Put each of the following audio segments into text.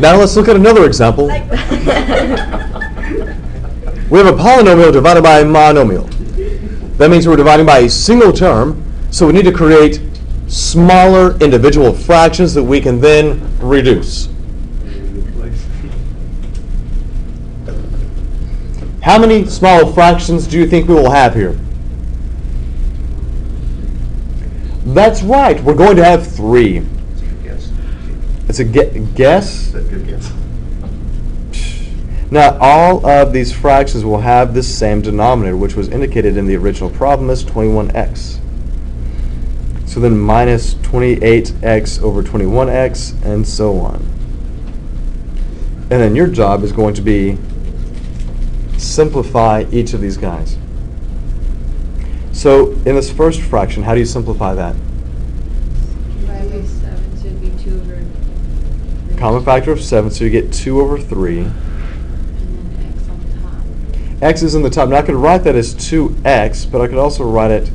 Now let's look at another example. We have a polynomial divided by a monomial. That means we're dividing by a single term, so we need to create smaller individual fractions that we can then reduce. How many smaller fractions do you think we will have here? That's right. We're going to have 3. It's a guess? That's a good guess. Now, all of these fractions will have this same denominator, which was indicated in the original problem as 21x. So then minus 28x over 21x, and so on. And then your job is going to be simplify each of these guys. So in this first fraction, how do you simplify that? 5 by 7, so it'd be 2 over 3. Common factor of 7, so you get 2 over 3. And then x on top. X is in the top. Now I could write that as 2x, but I could also write it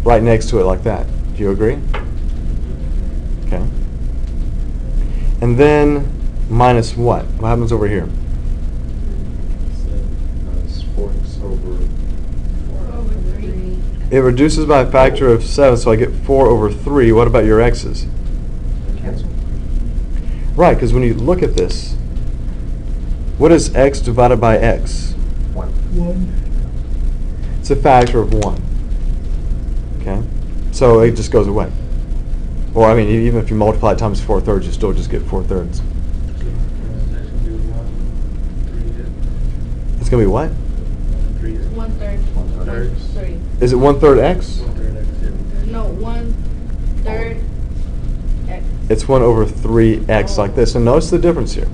right next to it like that. Do you agree? Okay. And then minus what? What happens over here? Minus 4x over 4 over 3. It reduces by a factor of 7, so I get 4 over 3. What about your x's? cancel. Right, because when you look at this, what is x divided by x? 1. It's a factor of 1. Okay? So it just goes away. Or, I mean, even if you multiply it times 4/3, you still just get 4/3. It's going to be what? 1/3. 1/3. 3. Is it 1/3 x? No, 1/3 x. It's 1 over 3x like this. And notice the difference here.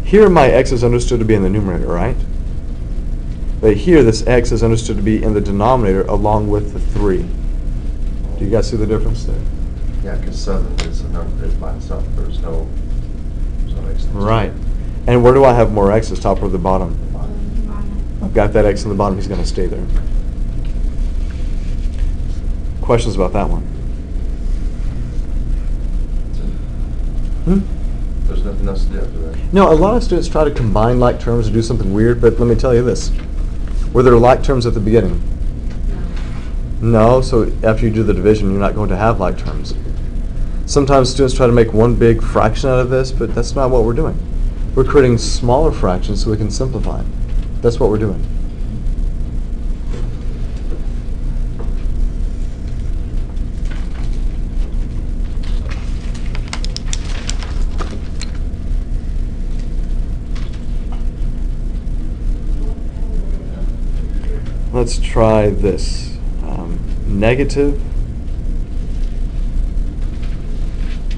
Here my x is understood to be in the numerator, right? But here this x is understood to be in the denominator along with the 3. Do you guys see the difference there? Yeah, because 7 is a number that's by itself. There's no x. Right. And where do I have more x's, top or the bottom? I've got that x in the bottom. He's going to stay there. Questions about that one? There's nothing else to do after that. No, a lot of students try to combine like terms and do something weird, but let me tell you this. Were there like terms at the beginning? No, so after you do the division, you're not going to have like terms. Sometimes students try to make one big fraction out of this, but that's not what we're doing. We're creating smaller fractions so we can simplify. That's what we're doing. Let's try this. Negative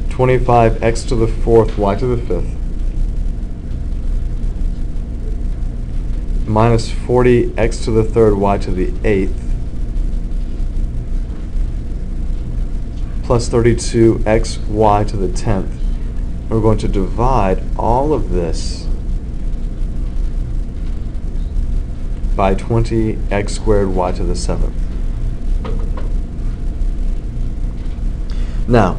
25x to the 4th, y to the 5th, minus 40x to the 3rd, y to the 8th, plus 32xy to the 10th. We're going to divide all of this by 20x squared y to the 7th. Now,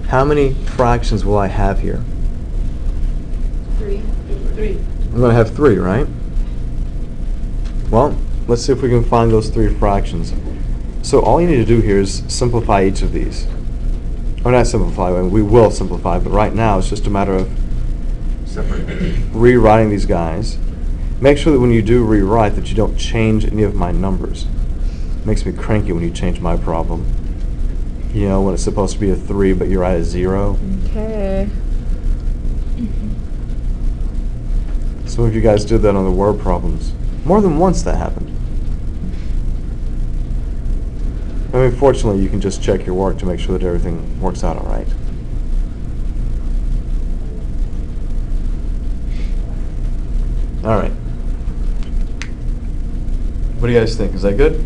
how many fractions will I have here? 3. I'm going to have 3, right? Well, let's see if we can find those 3 fractions. So all you need to do here is simplify each of these. Or not simplify, I mean, we will simplify, but right now it's just a matter of Separate. rewriting these guys. Make sure that when you do rewrite that you don't change any of my numbers. It makes me cranky when you change my problem. You know, when it's supposed to be a 3, but you write a 0. Okay. Some of you guys did that on the word problems. More than once that happened. I mean, fortunately, you can just check your work to make sure that everything works out all right. All right. What do you guys think? Is that good?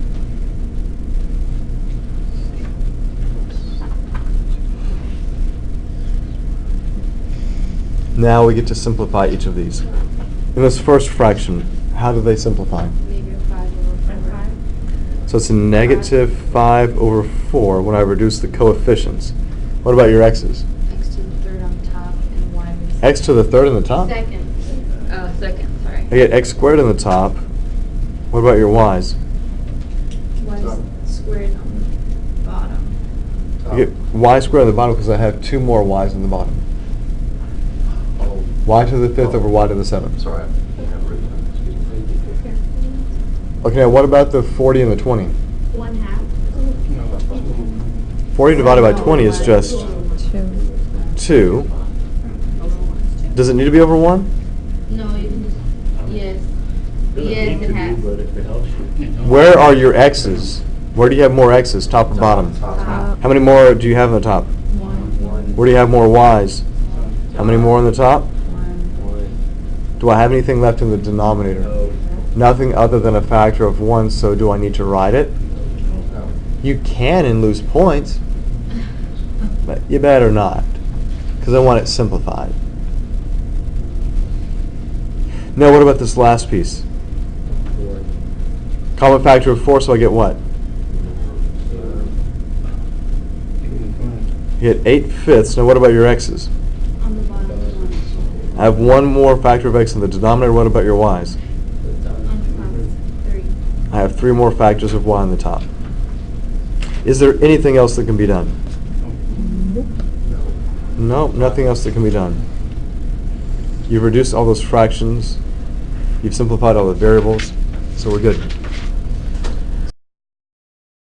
Now we get to simplify each of these. In this first fraction, how do they simplify? Negative 5 over 5. So it's a negative 5 over 4 when I reduce the coefficients. What about your x's? X to the 3rd on top and y X to the third in the top? Second. Oh, second, sorry. I get x squared in the top. What about your y's? Y squared on the bottom. I get y squared on the bottom because I have 2 more y's in the bottom. Oh. Y to the 5th over y to the 7th. Sorry, I didn't have it written down. Excuse me. Okay, now what about the 40 and the 20? 1/2. 40 divided by 20 is just 2. Does it need to be over 1? No, you can just, yes. Yes, it has. But if it helps you. Where are your x's? Where do you have more x's, top or bottom? Top. How many more do you have in the top? 1. Where do you have more y's? How many more in the top? 1. Do I have anything left in the denominator? No. Nothing other than a factor of 1, so do I need to write it? No. You can and lose points, but you better not, because I want it simplified. Now what about this last piece? Common factor of 4, so I get what? You get 8/5. Now what about your x's? On the bottom. 1. I have 1 more factor of x in the denominator. What about your y's? On the top. 3. I have 3 more factors of y on the top. Is there anything else that can be done? No, nothing else that can be done. You've reduced all those fractions. You've simplified all the variables, so we're good.